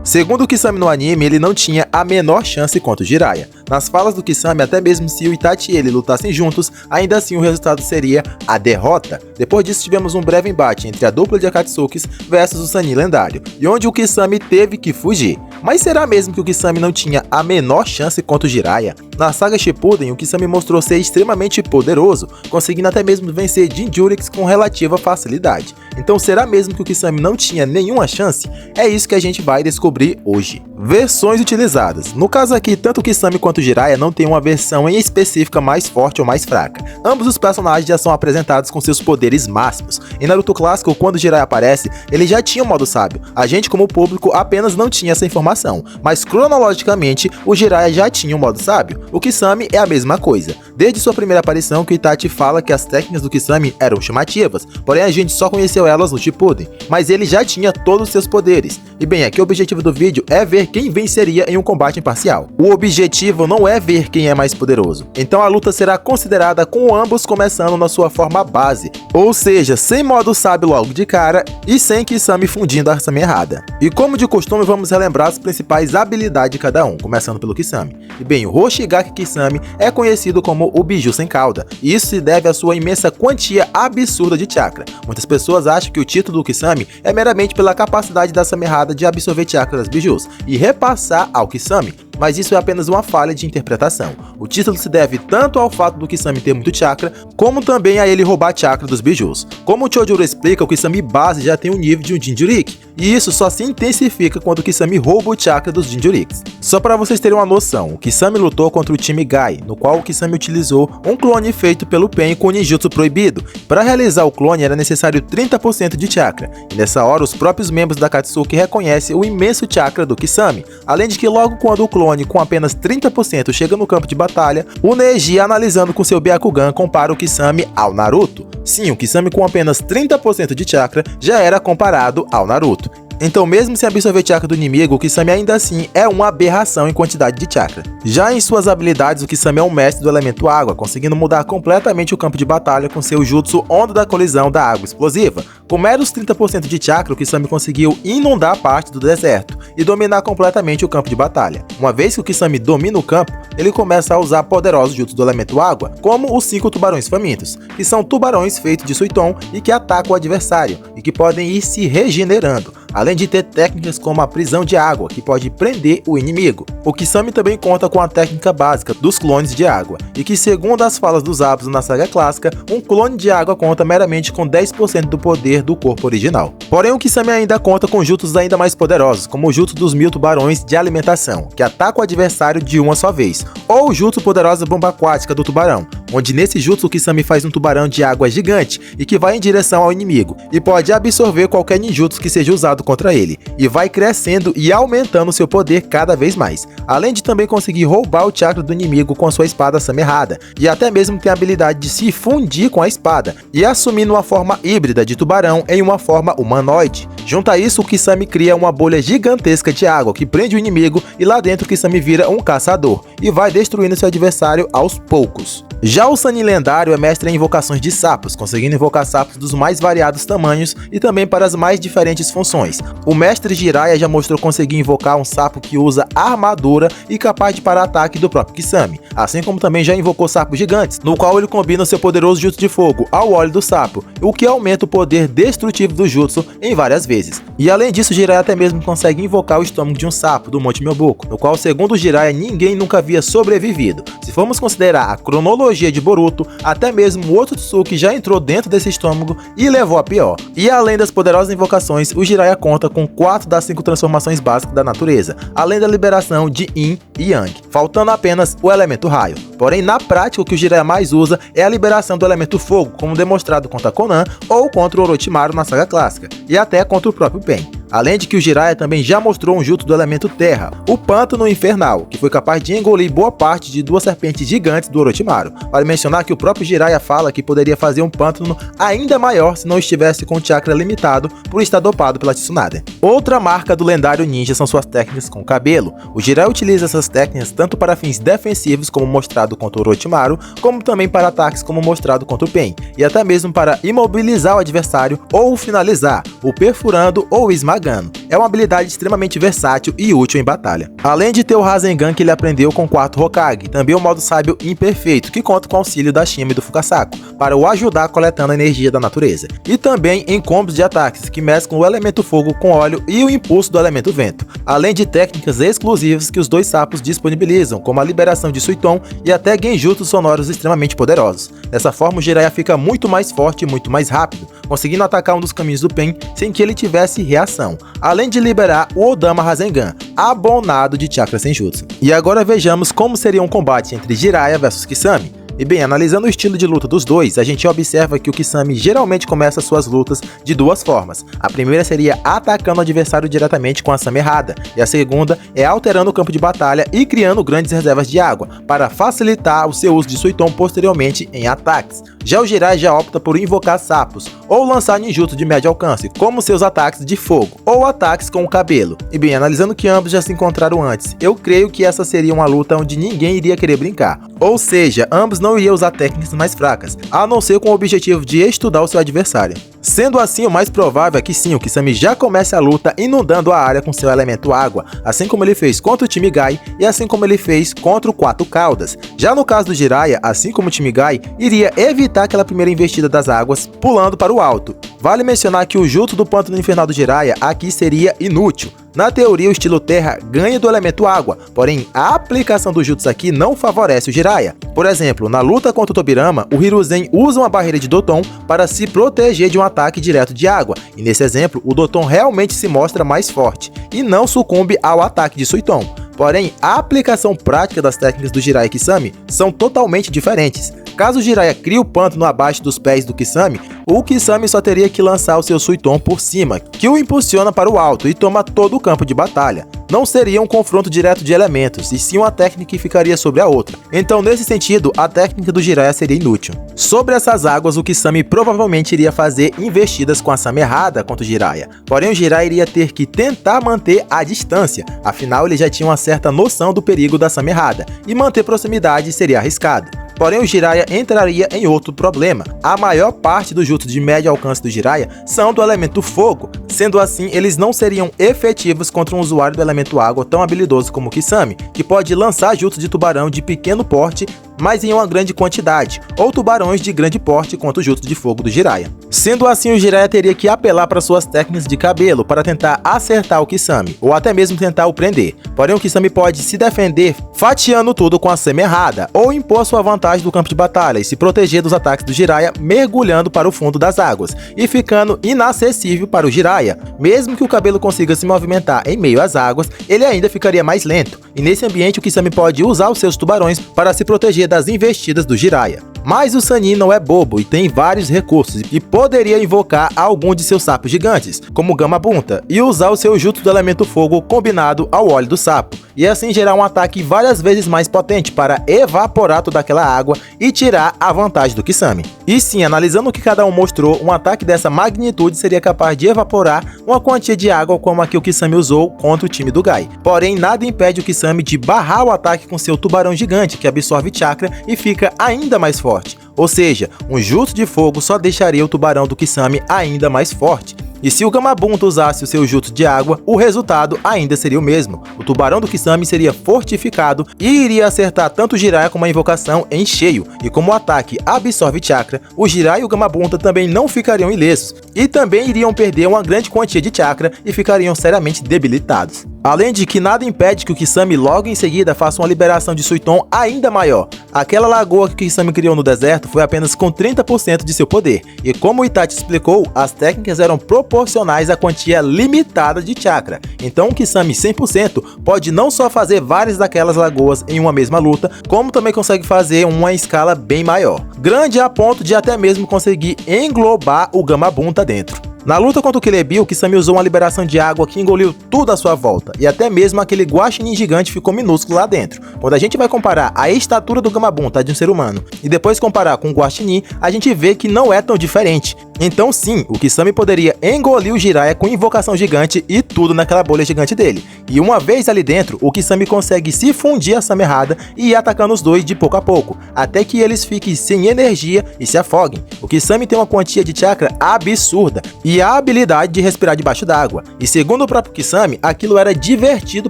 Segundo o Kisame no anime, ele não tinha a menor chance contra o Jiraiya. Nas falas do Kisame, até mesmo se o Itachi e ele lutassem juntos, ainda assim o resultado seria a derrota. Depois disso tivemos um breve embate entre a dupla de Akatsukis versus o Sannin lendário, e onde o Kisame teve que fugir. Mas será mesmo que o Kisame não tinha a menor chance contra o Jiraiya? Na saga Shippuden, o Kisame mostrou ser extremamente poderoso, conseguindo até mesmo vencer Jinchuriki com relativa facilidade. Então será mesmo que o Kisame não tinha nenhuma chance? É isso que a gente vai descobrir hoje. Versões utilizadas. No caso aqui, tanto o Kisame quanto o Jiraiya não tem uma versão em específica mais forte ou mais fraca. Ambos os personagens já são apresentados com seus poderes máximos. Em Naruto clássico, quando o Jiraiya aparece, ele já tinha o modo sábio. A gente, como público, apenas não tinha essa informação. Mas cronologicamente, o Jiraiya já tinha o modo sábio. O Kisame é a mesma coisa. Desde sua primeira aparição, que o Itachi fala que as técnicas do Kisame eram chamativas, porém a gente só conheceu elas no Shippuden, mas ele já tinha todos os seus poderes. E bem, aqui o objetivo do vídeo é ver quem venceria em um combate imparcial. O objetivo não é ver quem é mais poderoso. Então a luta será considerada com ambos começando na sua forma base, ou seja, sem modo sábio logo de cara e sem Kisame fundindo a Asami errada. E como de costume, vamos relembrar as principais habilidades de cada um, começando pelo Kisame. E bem, o Hoshigaki Kisame é conhecido como o Biju sem cauda, e isso se deve à sua imensa quantia absurda de chakra. Muitas pessoas acham que o título do Kisame é meramente pela capacidade da Asami errada de absorver chakra das bijus e repassar ao Kisame, mas isso é apenas uma falha de interpretação. O título se deve tanto ao fato do Kisame ter muito chakra, como também a ele roubar chakra dos bijus. Como o Chojuro explica, o Kisame base já tem o nível de um Jinchuriki, e isso só se intensifica quando o Kisame rouba o chakra dos Jinchuriks. Só para vocês terem uma noção, o Kisame lutou contra o time Gai, no qual o Kisame utilizou um clone feito pelo Pen com ninjutsu proibido. Para realizar o clone era necessário 30% de chakra, e nessa hora os próprios membros da Akatsuki reconhecem o imenso chakra do Kisame, além de que logo quando o clone com apenas 30% chega no campo de batalha, o Neji, analisando com seu Byakugan, compara o Kisame ao Naruto. Sim, o Kisame com apenas 30% de chakra já era comparado ao Naruto. Então, mesmo sem absorver chakra do inimigo, o Kisame ainda assim é uma aberração em quantidade de chakra. Já em suas habilidades, o Kisame é um mestre do elemento água, conseguindo mudar completamente o campo de batalha com seu jutsu Onda da Colisão da Água Explosiva. Com meros 30% de chakra, o Kisame conseguiu inundar parte do deserto e dominar completamente o campo de batalha. Uma vez que o Kisame domina o campo, ele começa a usar poderosos jutsus do elemento água, como os 5 tubarões famintos, que são tubarões feitos de Suiton e que atacam o adversário, e que podem ir se regenerando, além de ter técnicas como a prisão de água, que pode prender o inimigo. O Kisame também conta com a técnica básica dos clones de água, e que, segundo as falas dos Abus na saga clássica, um clone de água conta meramente com 10% do poder do corpo original. Porém, o Kisame ainda conta com jutsus ainda mais poderosos, como o jutsu dos 1000 tubarões de alimentação, que ataca o adversário de uma só vez, ou o jutsu poderosa bomba aquática do tubarão, onde nesse jutsu o Kisame faz um tubarão de água gigante e que vai em direção ao inimigo, e pode absorver qualquer ninjutsu que seja usado contra ele, e vai crescendo e aumentando seu poder cada vez mais, além de também conseguir roubar o chakra do inimigo com sua espada Asami errada, e até mesmo tem a habilidade de se fundir com a espada, e assumindo uma forma híbrida de tubarão em uma forma humanoide. Junto a isso, o Kisame cria uma bolha gigantesca de água que prende o inimigo, e lá dentro o Kisame vira um caçador, e vai destruindo seu adversário aos poucos. Já o Sannin lendário é mestre em invocações de sapos, conseguindo invocar sapos dos mais variados tamanhos e também para as mais diferentes funções. O mestre Jiraiya já mostrou conseguir invocar um sapo que usa armadura e capaz de parar ataque do próprio Kisame, assim como também já invocou sapos gigantes, no qual ele combina seu poderoso jutsu de fogo ao óleo do sapo, o que aumenta o poder destrutivo do jutsu em várias vezes. E além disso, Jiraiya até mesmo consegue invocar o estômago de um sapo do Monte Myoboku, no qual, segundo Jiraiya, ninguém nunca havia sobrevivido. Se formos considerar a cronologia de Boruto, até mesmo o Otsutsuki já entrou dentro desse estômago e levou a pior. E além das poderosas invocações, o Jiraiya conta com 4 das 5 transformações básicas da natureza, além da liberação de Yin e Yang, faltando apenas o elemento raio. Porém, na prática, o que o Jiraiya mais usa é a liberação do elemento fogo, como demonstrado contra Conan ou contra o Orochimaru na saga clássica, e até contra o próprio Pen. Além de que o Jiraiya também já mostrou um jutsu do elemento terra, o Pântano Infernal, que foi capaz de engolir boa parte de 2 serpentes gigantes do Orochimaru. Vale mencionar que o próprio Jiraiya fala que poderia fazer um pântano ainda maior se não estivesse com o chakra limitado por estar dopado pela Tsunade. Outra marca do lendário ninja são suas técnicas com cabelo. O Jiraiya utiliza essas técnicas tanto para fins defensivos, como mostrado contra o Orochimaru, como também para ataques, como mostrado contra o Pen, e até mesmo para imobilizar o adversário ou o finalizar, o perfurando ou esmagando. Nagano. É uma habilidade extremamente versátil e útil em batalha. Além de ter o Rasengan que ele aprendeu com o quarto Hokage, também o modo sábio imperfeito, que conta com o auxílio da Shima e do Fukasaku, para o ajudar coletando a energia da natureza. E também em combos de ataques, que mesclam o elemento fogo com óleo e o impulso do elemento vento. Além de técnicas exclusivas que os dois sapos disponibilizam, como a liberação de Suiton e até genjutsus sonoros extremamente poderosos. Dessa forma, o Jiraiya fica muito mais forte e muito mais rápido, conseguindo atacar um dos caminhos do Pain sem que ele tivesse reação, além de liberar o Odama Rasengan, abonado de chakra senjutsu. E agora vejamos como seria um combate entre Jiraiya versus Kisame. E bem, analisando o estilo de luta dos dois, a gente observa que o Kisame geralmente começa suas lutas de duas formas. A primeira seria atacando o adversário diretamente com a Samerrada, e a segunda é alterando o campo de batalha e criando grandes reservas de água, para facilitar o seu uso de Suiton posteriormente em ataques. Já o Jiraiya já opta por invocar sapos, ou lançar ninjutsu de médio alcance, como seus ataques de fogo, ou ataques com o cabelo. E bem, analisando que ambos já se encontraram antes, eu creio que essa seria uma luta onde ninguém iria querer brincar. Ou seja, ambos não iriam usar técnicas mais fracas, a não ser com o objetivo de estudar o seu adversário. Sendo assim, o mais provável é que sim, o Kisame já comece a luta inundando a área com seu elemento água, assim como ele fez contra o time Gai e assim como ele fez contra o Quatro Caudas. Já no caso do Jiraiya, assim como o time Gai, iria evitar aquela primeira investida das águas, pulando para o alto. Vale mencionar que o jutsu do pântano infernal do Jiraiya aqui seria inútil. Na teoria, o estilo terra ganha do elemento água, porém a aplicação do jutsu aqui não favorece o Jiraiya. Por exemplo, na luta contra o Tobirama, o Hiruzen usa uma barreira de Doton para se proteger de um ataque direto de água, e nesse exemplo, o Doton realmente se mostra mais forte, e não sucumbe ao ataque de Suiton. Porém, a aplicação prática das técnicas do Jiraiya e Kisame são totalmente diferentes. Caso o Jiraiya crie o pântano abaixo dos pés do Kisame, o Kisame só teria que lançar o seu Suiton por cima, que o impulsiona para o alto e toma todo o campo de batalha. Não seria um confronto direto de elementos, e sim uma técnica que ficaria sobre a outra. Então, nesse sentido, a técnica do Jiraiya seria inútil. Sobre essas águas, o Kisame provavelmente iria fazer investidas com a Samerrada contra o Jiraiya. Porém, o Jiraiya iria ter que tentar manter a distância, afinal ele já tinha uma certa noção do perigo da Samerrada, e manter proximidade seria arriscado. Porém, o Jiraiya entraria em outro problema. A maior parte dos jutsus de médio alcance do Jiraiya são do elemento fogo. Sendo assim, eles não seriam efetivos contra um usuário do elemento água tão habilidoso como o Kisame, que pode lançar jutsus de tubarão de pequeno porte, mas em uma grande quantidade, ou tubarões de grande porte contra o jutsu de fogo do Jiraiya. Sendo assim, o Jiraiya teria que apelar para suas técnicas de cabelo para tentar acertar o Kisame, ou até mesmo tentar o prender. Porém, o Kisame pode se defender fatiando tudo com a Samerrada, ou impor sua vantagem do campo de batalha e se proteger dos ataques do Jiraiya mergulhando para o fundo das águas, e ficando inacessível para o Jiraiya. Mesmo que o cabelo consiga se movimentar em meio às águas, ele ainda ficaria mais lento, e nesse ambiente o Kisame pode usar os seus tubarões para se proteger das investidas do Jiraiya. Mas o Sannin não é bobo e tem vários recursos, e poderia invocar algum de seus sapos gigantes, como o Gamabunta, e usar o seu jutsu do elemento fogo combinado ao óleo do sapo, e assim gerar um ataque várias vezes mais potente para evaporar toda aquela água e tirar a vantagem do Kisame. E sim, analisando o que cada um mostrou, um ataque dessa magnitude seria capaz de evaporar uma quantia de água como a que o Kisame usou contra o time do Gai. Porém, nada impede o Kisame de barrar o ataque com seu tubarão gigante, que absorve chakra e fica ainda mais forte. Ou seja, um jutsu de fogo só deixaria o tubarão do Kisame ainda mais forte. E se o Gamabunta usasse o seu jutsu de água, o resultado ainda seria o mesmo. O tubarão do Kisame seria fortificado e iria acertar tanto o Jiraiya como a invocação em cheio. E como o ataque absorve chakra, o Jiraiya e o Gamabunta também não ficariam ilesos. E também iriam perder uma grande quantia de chakra e ficariam seriamente debilitados. Além de que nada impede que o Kisame logo em seguida faça uma liberação de Suiton ainda maior. Aquela lagoa que o Kisame criou no deserto foi apenas com 30% de seu poder, e como o Itachi explicou, as técnicas eram proporcionais à quantia limitada de chakra. Então o Kisame 100% pode não só fazer várias daquelas lagoas em uma mesma luta, como também consegue fazer uma escala bem maior. Grande a ponto de até mesmo conseguir englobar o Gamabunta dentro. Na luta contra o Celebi, o Kisame usou uma liberação de água que engoliu tudo à sua volta, e até mesmo aquele guaxinim gigante ficou minúsculo lá dentro. Quando a gente vai comparar a estatura do Gamabunta de um ser humano e depois comparar com o guaxinim, a gente vê que não é tão diferente. Então sim, o Kisame poderia engolir o Jiraiya com invocação gigante e tudo naquela bolha gigante dele. E uma vez ali dentro, o Kisame consegue se fundir a Samerrada e ir atacando os dois de pouco a pouco, até que eles fiquem sem energia e se afoguem. O Kisame tem uma quantia de chakra absurda e a habilidade de respirar debaixo d'água. E segundo o próprio Kisame, aquilo era divertido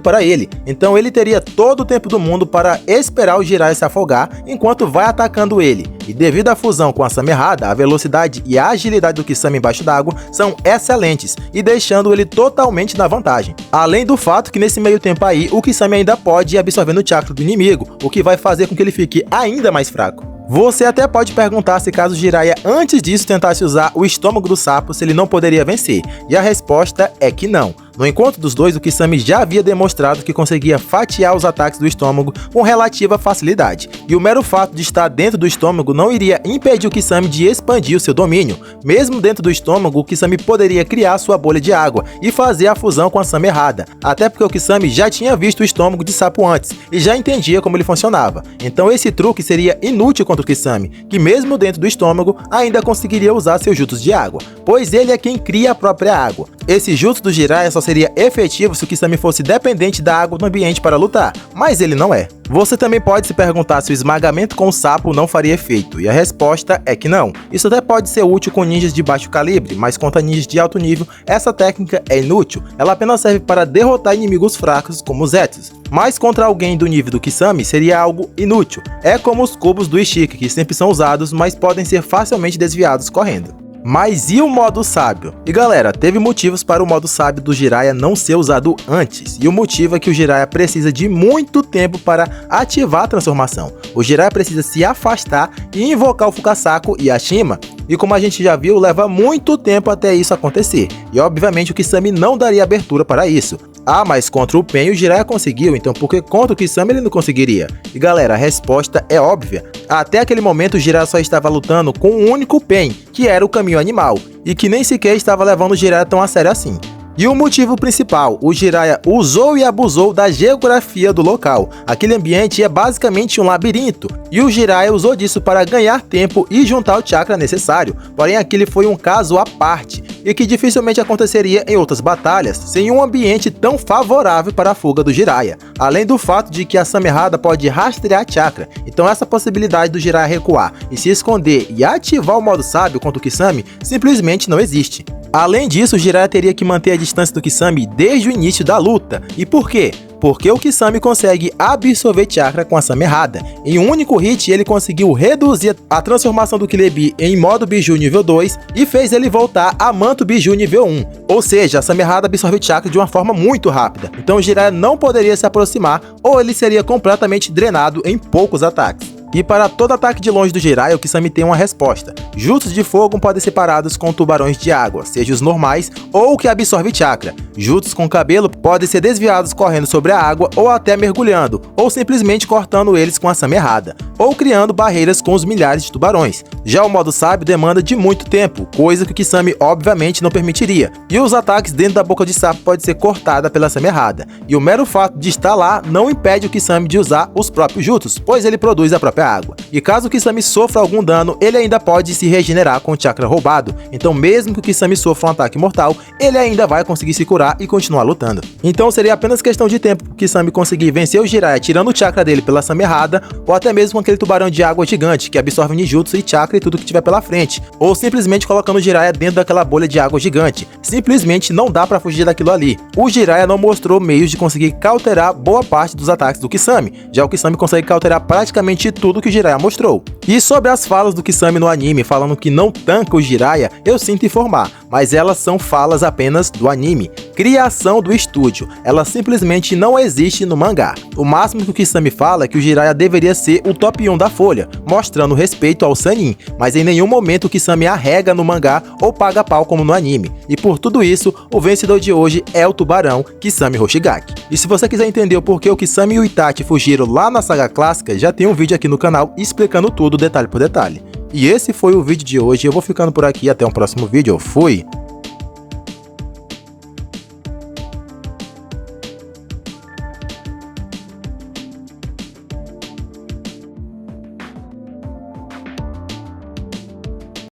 para ele. Então ele teria todo o tempo do mundo para esperar o Jiraiya se afogar enquanto vai atacando ele. E devido à fusão com a Samerrada, a velocidade e a agilidade do Kisame embaixo d'água são excelentes e deixando ele totalmente na vantagem. Além do fato que nesse meio tempo aí, o Kisame ainda pode ir absorvendo o chakra do inimigo, o que vai fazer com que ele fique ainda mais fraco. Você até pode perguntar se caso Jiraiya antes disso tentasse usar o estômago do sapo, se ele não poderia vencer, e a resposta é que não. No encontro dos dois, o Kisame já havia demonstrado que conseguia fatiar os ataques do estômago com relativa facilidade, e o mero fato de estar dentro do estômago não iria impedir o Kisame de expandir o seu domínio. Mesmo dentro do estômago, o Kisame poderia criar sua bolha de água e fazer a fusão com a Samerrada, até porque o Kisame já tinha visto o estômago de sapo antes e já entendia como ele funcionava. Então esse truque seria inútil contra o Kisame, que mesmo dentro do estômago ainda conseguiria usar seus jutsus de água, pois ele é quem cria a própria água. Esse jutsu do Jiraiya só seria efetivo se o Kisame fosse dependente da água no ambiente para lutar, mas ele não é. Você também pode se perguntar se o esmagamento com o sapo não faria efeito, e a resposta é que não. Isso até pode ser útil com ninjas de baixo calibre, mas contra ninjas de alto nível, essa técnica é inútil. Ela apenas serve para derrotar inimigos fracos como os Zetsus. Mas contra alguém do nível do Kisame seria algo inútil. É como os cubos do Ishiki, que sempre são usados, mas podem ser facilmente desviados correndo. Mas e o modo sábio? E galera, teve motivos para o modo sábio do Jiraiya não ser usado antes, e o motivo é que o Jiraiya precisa de muito tempo para ativar a transformação. O Jiraiya precisa se afastar e invocar o Fukasaku e a Shima, e como a gente já viu, leva muito tempo até isso acontecer, e obviamente o Kisame não daria abertura para isso. Ah, mas contra o Pen o Jiraiya conseguiu, então por que contra o Kisame ele não conseguiria? E galera, a resposta é óbvia. Até aquele momento o Jiraiya só estava lutando com um único Pen, que era o caminho animal, e que nem sequer estava levando o Jiraiya tão a sério assim. E o motivo principal, o Jiraiya usou e abusou da geografia do local. Aquele ambiente é basicamente um labirinto, e o Jiraiya usou disso para ganhar tempo e juntar o chakra necessário. Porém, aquele foi um caso à parte, e que dificilmente aconteceria em outras batalhas, sem um ambiente tão favorável para a fuga do Jiraiya. Além do fato de que a Samerrada pode rastrear chakra, então essa possibilidade do Jiraiya recuar e se esconder e ativar o modo sábio contra o Kisame simplesmente não existe. Além disso, o Jiraiya teria que manter a distância do Kisame desde o início da luta. E por quê? Porque o Kisame consegue absorver chakra com a Samerrada. Em um único hit, ele conseguiu reduzir a transformação do Kilebi em modo Biju nível 2 e fez ele voltar a manto Biju nível 1. Ou seja, a Samerrada absorve chakra de uma forma muito rápida. Então o Jiraiya não poderia se aproximar ou ele seria completamente drenado em poucos ataques. E para todo ataque de longe do Jiraiya, o Kisame tem uma resposta. Jutsus de fogo podem ser parados com tubarões de água, seja os normais ou o que absorve chakra. Jutsus com cabelo podem ser desviados correndo sobre a água ou até mergulhando, ou simplesmente cortando eles com a Samerrada, ou criando barreiras com os milhares de tubarões. Já o modo sábio demanda de muito tempo, coisa que o Kisame obviamente não permitiria, e os ataques dentro da boca de sapo podem ser cortados pela Samerrada, e o mero fato de estar lá não impede o Kisame de usar os próprios jutsus, pois ele produz a própria água. E caso o Kisame sofra algum dano, ele ainda pode se regenerar com o chakra roubado, então mesmo que o Kisame sofra um ataque mortal, ele ainda vai conseguir se curar e continuar lutando. Então seria apenas questão de tempo para o Kisame conseguir vencer o Jiraiya tirando o chakra dele pela Samerrada, ou até mesmo com aquele tubarão de água gigante que absorve ninjutsu e chakra e tudo que tiver pela frente, ou simplesmente colocando o Jiraiya dentro daquela bolha de água gigante. Simplesmente não dá para fugir daquilo ali. O Jiraiya não mostrou meios de conseguir cauterar boa parte dos ataques do Kisame, já o Kisame consegue cauterar praticamente tudo que o Jiraiya mostrou. E sobre as falas do Kisame no anime falando que não tanca o Jiraiya, eu sinto informar, mas elas são falas apenas do anime, criação do estúdio, ela simplesmente não existe no mangá. O máximo que o Kisame fala é que o Jiraiya deveria ser o top 1 da folha, mostrando respeito ao Sannin, mas em nenhum momento o Kisame arrega no mangá ou paga pau como no anime. E por tudo isso, o vencedor de hoje é o tubarão Kisame Hoshigaki. E se você quiser entender o porquê o Kisame e o Itachi fugiram lá na saga clássica, já tem um vídeo aqui no canal explicando tudo detalhe por detalhe. E esse foi o vídeo de hoje, eu vou ficando por aqui, até um próximo vídeo, fui!